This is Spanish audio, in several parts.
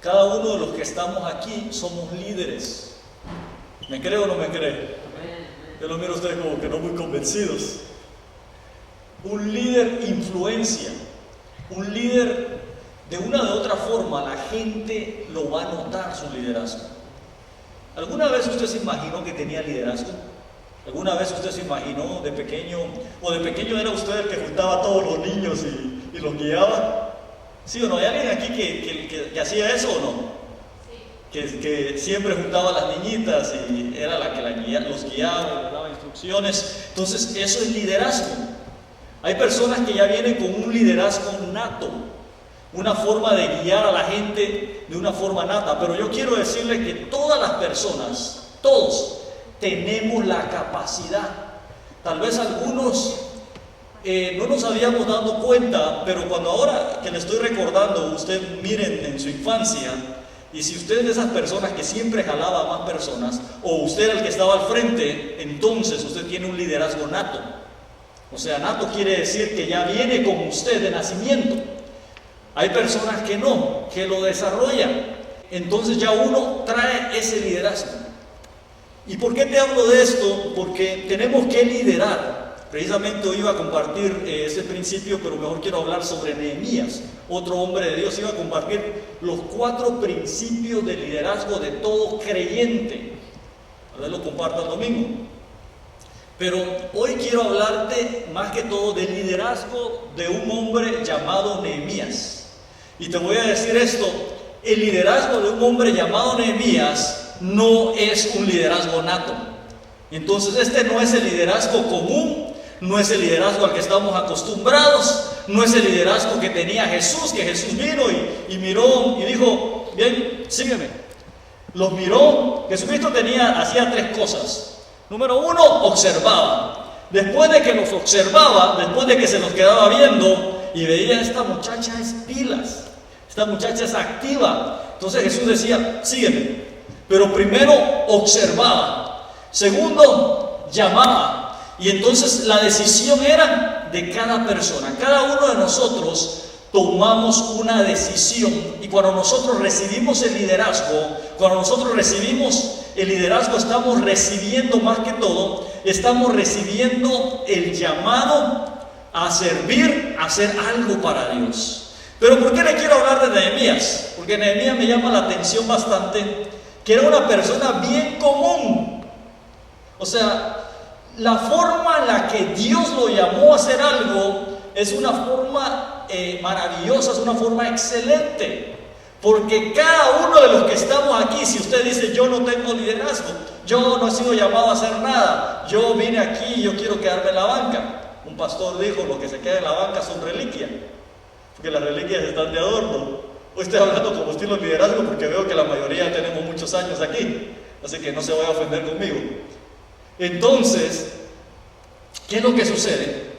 Cada uno de los que estamos aquí somos líderes. ¿Me cree o no me cree? Yo lo miro a ustedes como que no muy convencidos. Un líder influencia. Un líder, de una u otra forma, la gente lo va a notar su liderazgo. ¿Alguna vez usted se imaginó que tenía liderazgo? ¿Alguna vez usted se imaginó de pequeño, o de pequeño era usted el que juntaba a todos los niños y los guiaba? ¿Sí o no? ¿Hay alguien aquí que hacía eso o no? Sí. Que siempre juntaba a las niñitas y era la que los guiaba, les daba instrucciones. Entonces, eso es liderazgo. Hay personas que ya vienen con un liderazgo nato, una forma de guiar a la gente de una forma nata. Pero yo quiero decirle que todas las personas, todos, tenemos la capacidad. Tal vez algunos no nos habíamos dado cuenta, pero cuando ahora que le estoy recordando, usted miren en su infancia, y si usted es de esas personas que siempre jalaba a más personas, o usted era el que estaba al frente, entonces usted tiene un liderazgo nato. O sea, nato quiere decir que ya viene con usted de nacimiento. Hay personas que no, que lo desarrollan. Entonces ya uno trae ese liderazgo. ¿Y por qué te hablo de esto? Porque tenemos que liderar. Precisamente hoy iba a compartir ese principio, pero mejor quiero hablar sobre Nehemías. Otro hombre de Dios iba a compartir los 4 principios de liderazgo de todo creyente. A ver, lo comparto el domingo. Pero hoy quiero hablarte más que todo del liderazgo de un hombre llamado Nehemías. Y te voy a decir esto: el liderazgo de un hombre llamado Nehemías no es un liderazgo nato. Entonces este no es el liderazgo común, no es el liderazgo al que estamos acostumbrados, no es el liderazgo que tenía Jesús, que Jesús vino y miró y dijo: bien, sígueme. Los miró. Jesucristo hacía 3 cosas. Número 1, observaba. Después de que los observaba, después de que se los quedaba viendo y veía: esta muchacha es pilas, esta muchacha es activa. Entonces Jesús decía: sígueme. Pero primero observaba. Segundo, llamaba. Y entonces la decisión era de cada persona. Cada uno de nosotros tomamos una decisión. Y cuando nosotros recibimos el liderazgo, estamos recibiendo más que todo, estamos recibiendo el llamado a servir, a hacer algo para Dios. Pero ¿por qué le quiero hablar de Nehemías? Porque Nehemías me llama la atención bastante, que era una persona bien común. O sea, la forma en la que Dios lo llamó a hacer algo es una forma maravillosa, es una forma excelente. Porque cada uno de los que estamos aquí, si usted dice: yo no tengo liderazgo, yo no he sido llamado a hacer nada, yo vine aquí y yo quiero quedarme en la banca. Un pastor dijo: los que se quedan en la banca son reliquias, porque las reliquias están de adorno. Hoy estoy hablando como estilo liderazgo porque veo que la mayoría tenemos muchos años aquí, así que no se vaya a ofender conmigo. Entonces, ¿qué es lo que sucede?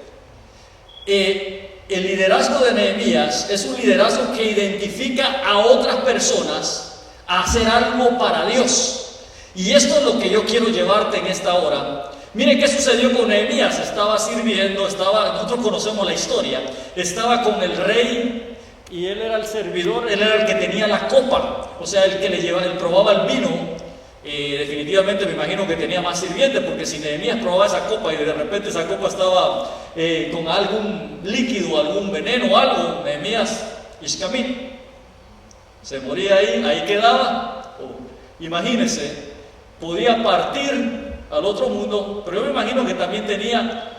El liderazgo de Nehemías es un liderazgo que identifica a otras personas a hacer algo para Dios. Y esto es lo que yo quiero llevarte en esta hora. Miren qué sucedió con Nehemías. Estaba sirviendo, nosotros conocemos la historia. Estaba con el rey y él era el servidor, él era el que tenía la copa, o sea, el que él probaba el vino. Definitivamente me imagino que tenía más sirvientes, porque si Nehemías probaba esa copa y de repente esa copa estaba con algún líquido, algún veneno o algo, Nehemías Ishkamit se moría ahí quedaba. Imagínense, podía partir al otro mundo. Pero yo me imagino que también tenía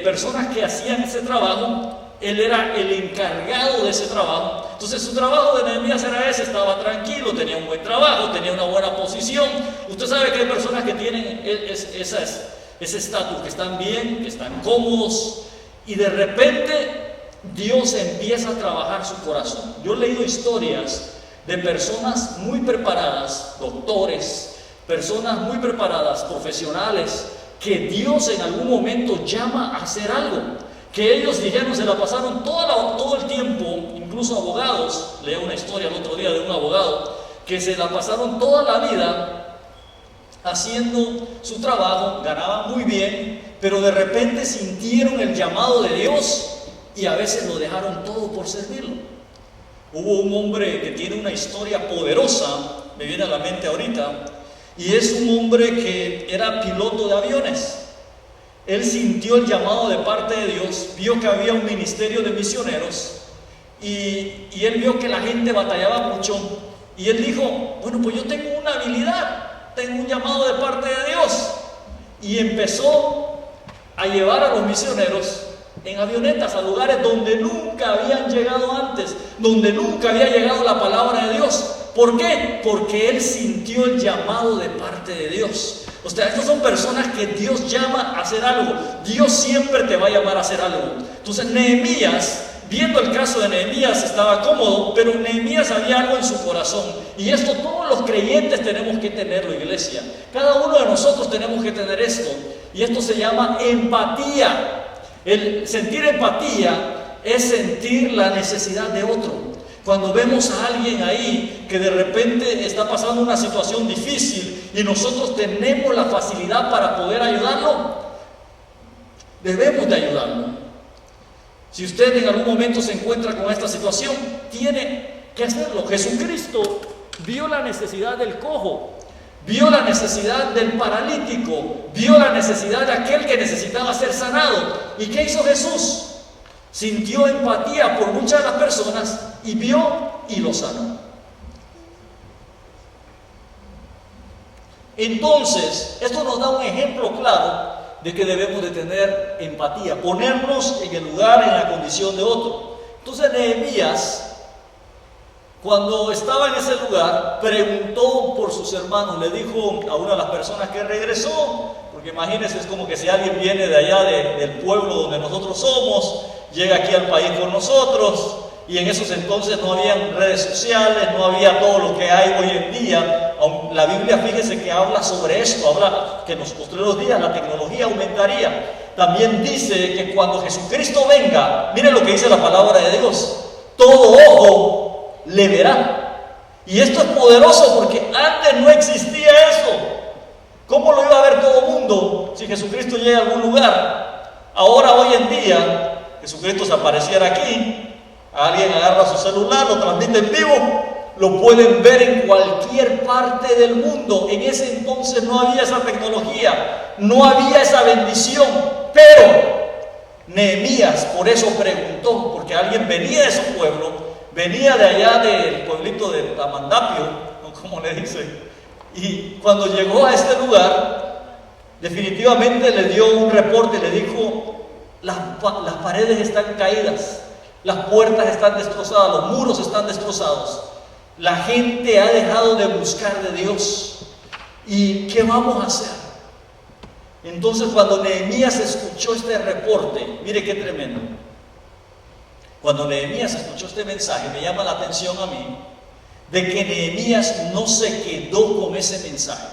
personas que hacían ese trabajo. Él era el encargado de ese trabajo. Entonces su trabajo de Nehemías era ese: estaba tranquilo, tenía un buen trabajo, tenía una buena posición. Usted sabe que hay personas que tienen ese estatus, que están bien, que están cómodos, y de repente Dios empieza a trabajar su corazón. Yo he leído historias de personas muy preparadas, doctores, personas muy preparadas, profesionales, que Dios en algún momento llama a hacer algo. Que ellos dijeron, se la pasaron todo el tiempo, incluso abogados. Leí una historia el otro día de un abogado que se la pasaron toda la vida haciendo su trabajo, ganaban muy bien, pero de repente sintieron el llamado de Dios y a veces lo dejaron todo por servirlo. Hubo un hombre que tiene una historia poderosa, me viene a la mente ahorita, y es un hombre que era piloto de aviones. Él sintió el llamado de parte de Dios, vio que había un ministerio de misioneros y él vio que la gente batallaba mucho y él dijo, bueno, pues yo tengo una habilidad, tengo un llamado de parte de Dios, y empezó a llevar a los misioneros en avionetas a lugares donde nunca habían llegado antes, donde nunca había llegado la palabra de Dios. ¿Por qué? Porque él sintió el llamado de parte de Dios. O sea, estas son personas que Dios llama a hacer algo. Dios siempre te va a llamar a hacer algo. Entonces Nehemías, viendo el caso de Nehemías, estaba cómodo, pero Nehemías había algo en su corazón. Y esto todos los creyentes tenemos que tenerlo, iglesia. Cada uno de nosotros tenemos que tener esto. Y esto se llama empatía. El sentir empatía es sentir la necesidad de otro. Cuando vemos a alguien ahí que de repente está pasando una situación difícil y nosotros tenemos la facilidad para poder ayudarlo, debemos de ayudarlo. Si usted en algún momento se encuentra con esta situación, tiene que hacerlo. Jesucristo vio la necesidad del cojo, vio la necesidad del paralítico, vio la necesidad de aquel que necesitaba ser sanado. ¿Y qué hizo Jesús? Sintió empatía por muchas de las personas y vio y lo sanó. Entonces, esto nos da un ejemplo claro de que debemos de tener empatía, ponernos en el lugar, en la condición de otro. Entonces Nehemías, cuando estaba en ese lugar, preguntó por sus hermanos, le dijo a una de las personas que regresó, porque imagínense, es como que si alguien viene de allá del pueblo donde nosotros somos, llega aquí al país con nosotros, y en esos entonces no había redes sociales, no había todo lo que hay hoy en día. La Biblia, fíjese que habla sobre esto, habla que en los posteriores días la tecnología aumentaría. También dice que cuando Jesucristo venga, miren lo que dice la palabra de Dios, todo ojo le verá. Y esto es poderoso porque antes no existía eso. ¿Cómo lo iba a ver todo el mundo si Jesucristo llega a algún lugar? Ahora, hoy en día, Jesucristo se apareciera aquí, alguien agarra su celular, lo transmite en vivo, lo pueden ver en cualquier parte del mundo. En ese entonces no había esa tecnología, no había esa bendición, pero Nehemías por eso preguntó, porque alguien venía de su pueblo, venía de allá del pueblito de Tamandapio, como le dicen, y cuando llegó a este lugar, definitivamente le dio un reporte, le dijo, las paredes están caídas, las puertas están destrozadas, los muros están destrozados, la gente ha dejado de buscar de Dios, ¿y qué vamos a hacer? Entonces cuando Nehemías escuchó este reporte, mire qué tremendo, cuando Nehemías escuchó este mensaje, me llama la atención a mí, de que Nehemías no se quedó con ese mensaje.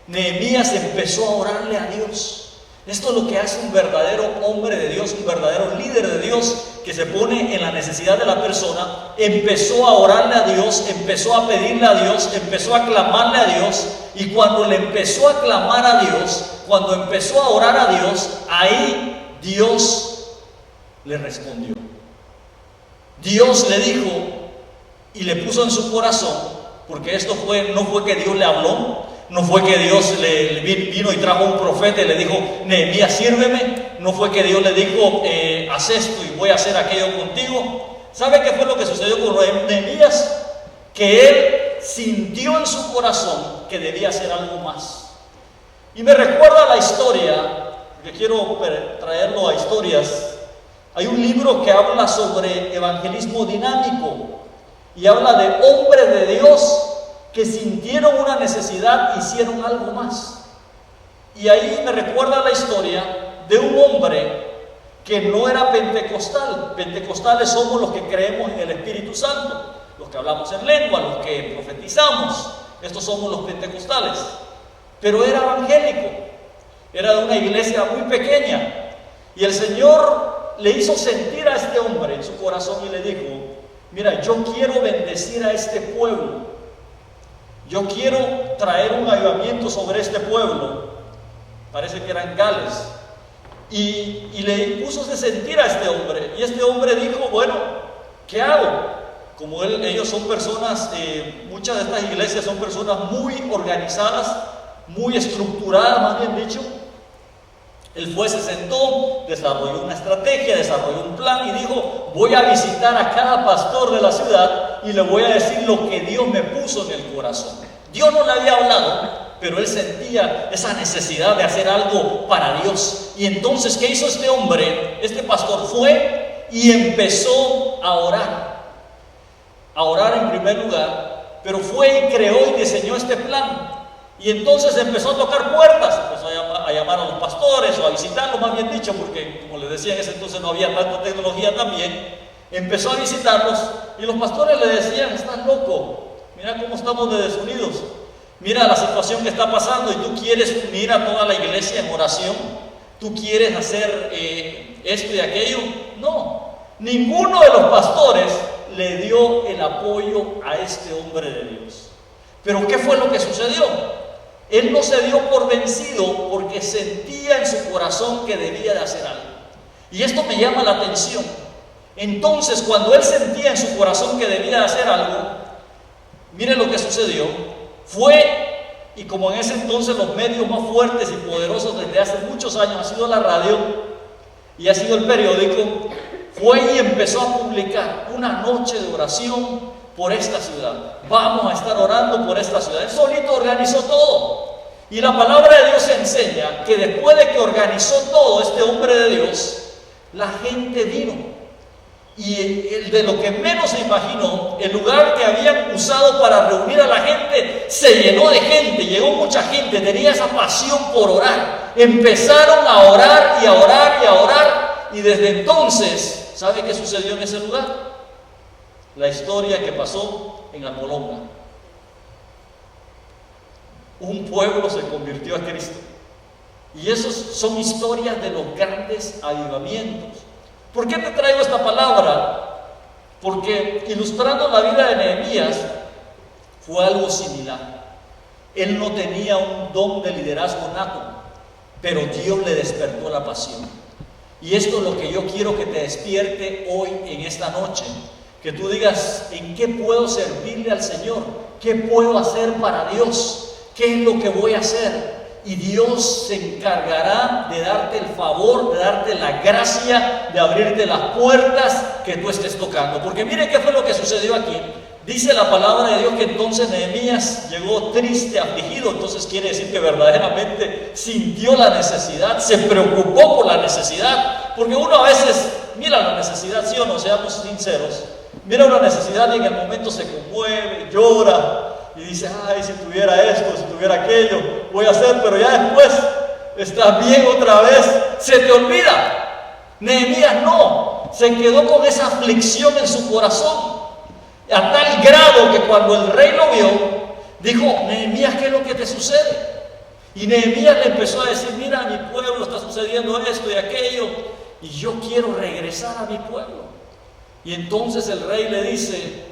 Nehemías empezó a orarle a Dios. Esto es lo que hace un verdadero hombre de Dios, un verdadero líder de Dios, que se pone en la necesidad de la persona. Empezó a orarle a Dios, empezó a pedirle a Dios, empezó a clamarle a Dios. Y cuando le empezó a clamar a Dios, cuando empezó a orar a Dios, ahí Dios le respondió. Dios le dijo y le puso en su corazón, porque esto no fue que Dios le habló, no fue que Dios le vino y trajo un profeta y le dijo, Nehemías, sírveme. No fue que Dios le dijo, haz esto y voy a hacer aquello contigo. ¿Sabe qué fue lo que sucedió con Nehemías? Que él sintió en su corazón que debía hacer algo más. Y me recuerda la historia, porque quiero traerlo a historias. Hay un libro que habla sobre evangelismo dinámico y habla de hombres de Dios que sintieron una necesidad, hicieron algo más. Y ahí me recuerda la historia de un hombre que no era pentecostal. Pentecostales somos los que creemos en el Espíritu Santo, los que hablamos en lengua, los que profetizamos. Estos somos los pentecostales. Pero era evangélico, era de una iglesia muy pequeña. Y el Señor le hizo sentir a este hombre en su corazón y le dijo, mira, yo quiero bendecir a este pueblo. Yo quiero traer un avivamiento sobre este pueblo. Parece que era en Gales. Y le puso de sentir a este hombre. Y este hombre dijo, bueno, ¿qué hago? como ellos son personas, muchas de estas iglesias son personas muy organizadas, muy estructuradas, más bien dicho. Él fue, se sentó, desarrolló una estrategia, desarrolló un plan y dijo: voy a visitar a cada pastor de la ciudad y le voy a decir lo que Dios me puso en el corazón. Dios no le había hablado, pero él sentía esa necesidad de hacer algo para Dios. Y entonces, ¿qué hizo este hombre? Este pastor fue y empezó a orar en primer lugar, pero fue y creó y diseñó este plan. Y entonces empezó a tocar puertas, empezó a llamar a los pastores o a visitarlos, más bien dicho, porque como les decía, en ese entonces no había tanta tecnología también. Empezó a visitarlos y los pastores le decían: estás loco, mira cómo estamos de desunidos, mira la situación que está pasando y tú quieres unir a toda la iglesia en oración, tú quieres hacer esto y aquello. No, ninguno de los pastores le dio el apoyo a este hombre de Dios. Pero ¿qué fue lo que sucedió? Él no se dio por vencido porque sentía en su corazón que debía de hacer algo. Y esto me llama la atención. Entonces, cuando él sentía en su corazón que debía de hacer algo, miren lo que sucedió. Fue, y como en ese entonces los medios más fuertes y poderosos desde hace muchos años ha sido la radio y ha sido el periódico, fue y empezó a publicar una noche de oración por esta ciudad. Vamos a estar orando por esta ciudad. Él solito organizó todo. Y la palabra de Dios enseña que después de que organizó todo este hombre de Dios, la gente vino. Y de lo que menos se imaginó, el lugar que habían usado para reunir a la gente se llenó de gente. Llegó mucha gente, tenía esa pasión por orar. Empezaron a orar y a orar y a orar. Y desde entonces, ¿sabe qué sucedió en ese lugar? La historia que pasó en Almolonga. Un pueblo se convirtió a Cristo. Y esas son historias de los grandes avivamientos. ¿Por qué te traigo esta palabra? Porque ilustrando la vida de Nehemías fue algo similar. Él no tenía un don de liderazgo nato, pero Dios le despertó la pasión. Y esto es lo que yo quiero que te despierte hoy en esta noche. Que tú digas: ¿en qué puedo servirle al Señor? ¿Qué puedo hacer para Dios? ¿Qué es lo que voy a hacer? Y Dios se encargará de darte el favor, de darte la gracia, de abrirte las puertas que tú estés tocando. Porque mire qué fue lo que sucedió aquí. Dice la palabra de Dios que entonces Nehemías llegó triste, afligido. Entonces quiere decir que verdaderamente sintió la necesidad, se preocupó por la necesidad. Porque uno a veces mira la necesidad, sí o no, seamos sinceros. Mira una necesidad y en el momento se conmueve, llora y dice: ay, si tuviera esto, si tuviera aquello, voy a hacer, pero ya después estás bien otra vez, se te olvida. Nehemías no, se quedó con esa aflicción en su corazón, a tal grado que cuando el rey lo vio, dijo: Nehemías, ¿qué es lo que te sucede? Y Nehemías le empezó a decir: mira, a mi pueblo está sucediendo esto y aquello, y yo quiero regresar a mi pueblo. Y entonces el rey le dice,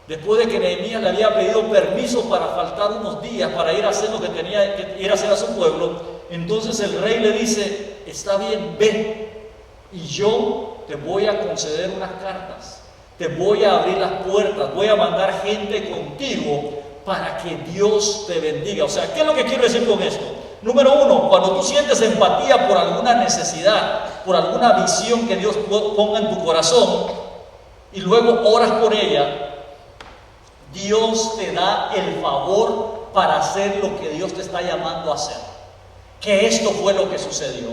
después de que Nehemías le había pedido permiso para faltar unos días para ir a hacer lo que tenía que ir a hacer a su pueblo, entonces el rey le dice: está bien, ve, y yo te voy a conceder unas cartas, te voy a abrir las puertas, voy a mandar gente contigo para que Dios te bendiga. O sea, ¿qué es lo que quiero decir con esto? Número uno, cuando tú sientes empatía por alguna necesidad, por alguna visión que Dios ponga en tu corazón y luego oras por ella, Dios te da el favor para hacer lo que Dios te está llamando a hacer. Que esto fue lo que sucedió.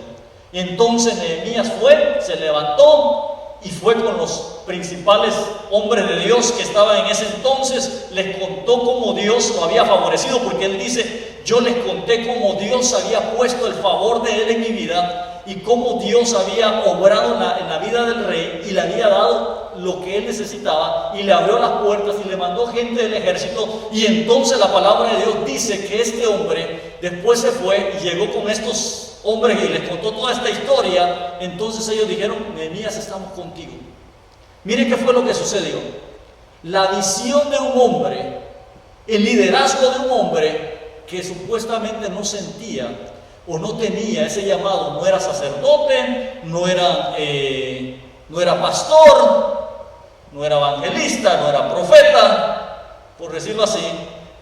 Entonces Nehemías fue, se levantó y fue con los principales hombres de Dios que estaban en ese entonces. Les contó cómo Dios lo había favorecido, porque él dice: yo les conté cómo Dios había puesto el favor de él en mi vida y cómo Dios había obrado en la vida del rey y le había dado lo que él necesitaba y le abrió las puertas y le mandó gente del ejército. Y entonces la palabra de Dios dice que este hombre después se fue y llegó con estos hombres y les contó toda esta historia. Entonces ellos dijeron: Nehemías, estamos contigo. Mire qué fue lo que sucedió. La visión de un hombre, el liderazgo de un hombre que supuestamente no sentía o no tenía ese llamado, no era sacerdote, no era pastor, no era evangelista, no era profeta, por decirlo así,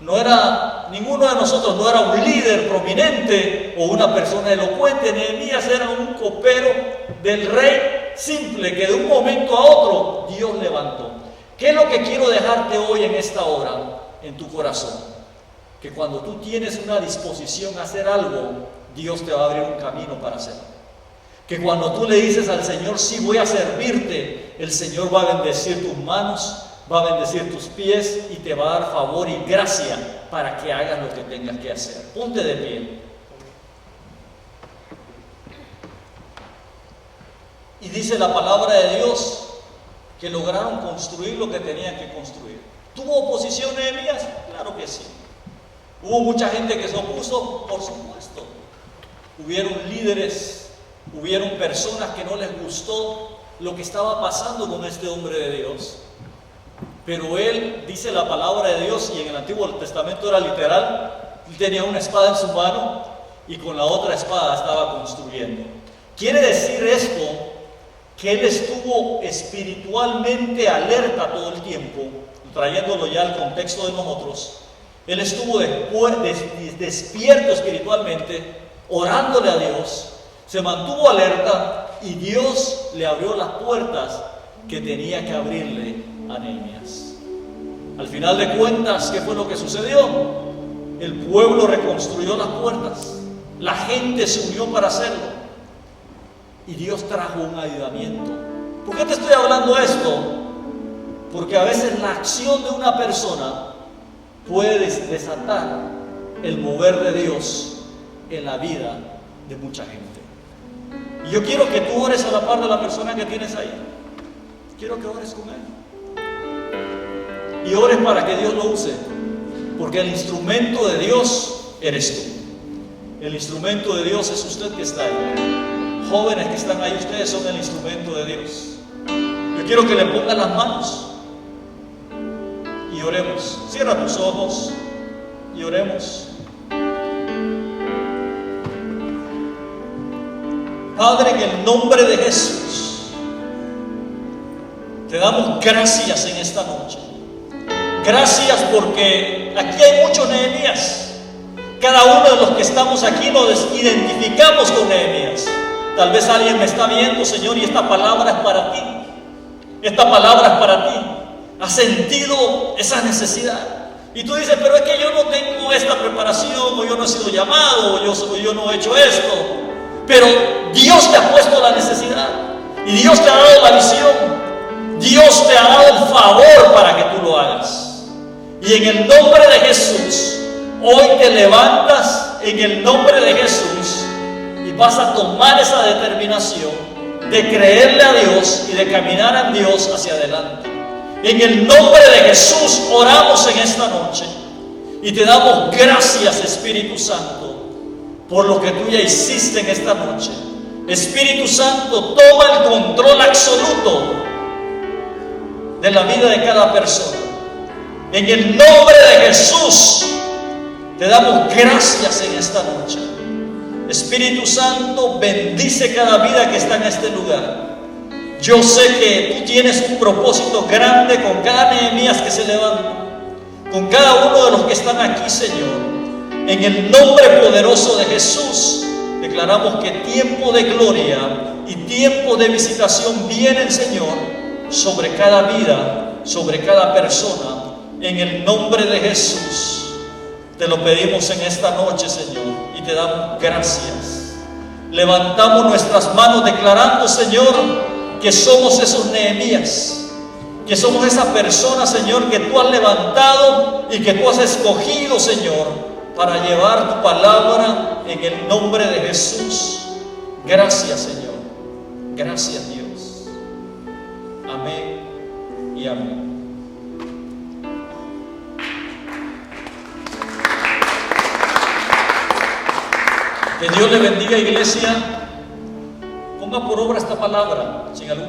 no era, ninguno de nosotros no era un líder prominente o una persona elocuente. Nehemías era un copero del rey simple que de un momento a otro Dios levantó. ¿Qué es lo que quiero dejarte hoy en esta hora en tu corazón? Que cuando tú tienes una disposición a hacer algo, Dios te va a abrir un camino para hacerlo. Que cuando tú le dices al Señor, sí, voy a servirte, el Señor va a bendecir tus manos, va a bendecir tus pies y te va a dar favor y gracia para que hagas lo que tengas que hacer. Ponte de pie. Y dice la palabra de Dios que lograron construir lo que tenían que construir. ¿Tuvo oposición Nehemías? Claro que sí. ¿Hubo mucha gente que se opuso? Por supuesto. Hubieron líderes, hubieron personas que no les gustó lo que estaba pasando con este hombre de Dios. Pero él, dice la palabra de Dios, y en el Antiguo Testamento era literal, él tenía una espada en su mano y con la otra espada estaba construyendo. Quiere decir esto que él estuvo espiritualmente alerta todo el tiempo, trayéndolo ya al contexto de nosotros. Él estuvo despierto espiritualmente, orándole a Dios, se mantuvo alerta y Dios le abrió las puertas que tenía que abrirle a Nehemías. Al final de cuentas, ¿qué fue lo que sucedió? El pueblo reconstruyó las puertas, la gente se unió para hacerlo y Dios trajo un avivamiento. ¿Por qué te estoy hablando esto? Porque a veces la acción de una persona puede desatar el mover de Dios en la vida de mucha gente. Y yo quiero que tú ores a la par de la persona que tienes ahí. Quiero que ores con él. Y ores para que Dios lo use. Porque el instrumento de Dios eres tú. El instrumento de Dios es usted que está ahí. Jóvenes que están ahí, ustedes son el instrumento de Dios. Yo quiero que le pongan las manos y oremos. Cierra tus ojos y oremos. Padre, en el nombre de Jesús, te damos gracias en esta noche. Gracias porque aquí hay muchos Nehemías. Cada uno de los que estamos aquí nos identificamos con Nehemías. Tal vez alguien me está viendo, Señor, y esta palabra es para ti. Esta palabra es para ti. Has sentido esa necesidad. Y tú dices, pero es que yo no tengo esta preparación, o yo no he sido llamado, o yo no he hecho esto. Pero Dios te ha puesto la necesidad. Y Dios te ha dado la visión. Dios te ha dado el favor para que tú lo hagas. Y en el nombre de Jesús, hoy te levantas en el nombre de Jesús y vas a tomar esa determinación de creerle a Dios y de caminar en Dios hacia adelante. En el nombre de Jesús oramos en esta noche y te damos gracias, Espíritu Santo, por lo que tú ya hiciste en esta noche. Espíritu Santo, toma el control absoluto de la vida de cada persona. En el nombre de Jesús te damos gracias en esta noche. Espíritu Santo, bendice cada vida que está en este lugar. Yo sé que tú tienes un propósito grande con cada Nehemías que se levanta, con cada uno de los que están aquí, Señor. En el nombre poderoso de Jesús, declaramos que tiempo de gloria y tiempo de visitación vienen, Señor, sobre cada vida, sobre cada persona. En el nombre de Jesús, te lo pedimos en esta noche, Señor, y te damos gracias. Levantamos nuestras manos declarando, Señor, que somos esos Nehemías, que somos esa persona, Señor, que tú has levantado y que tú has escogido, Señor, para llevar tu palabra en el nombre de Jesús. Gracias, Señor. Gracias, Dios. Amén y amén. Que Dios le bendiga, iglesia. Ponga por obra esta palabra. Si en algún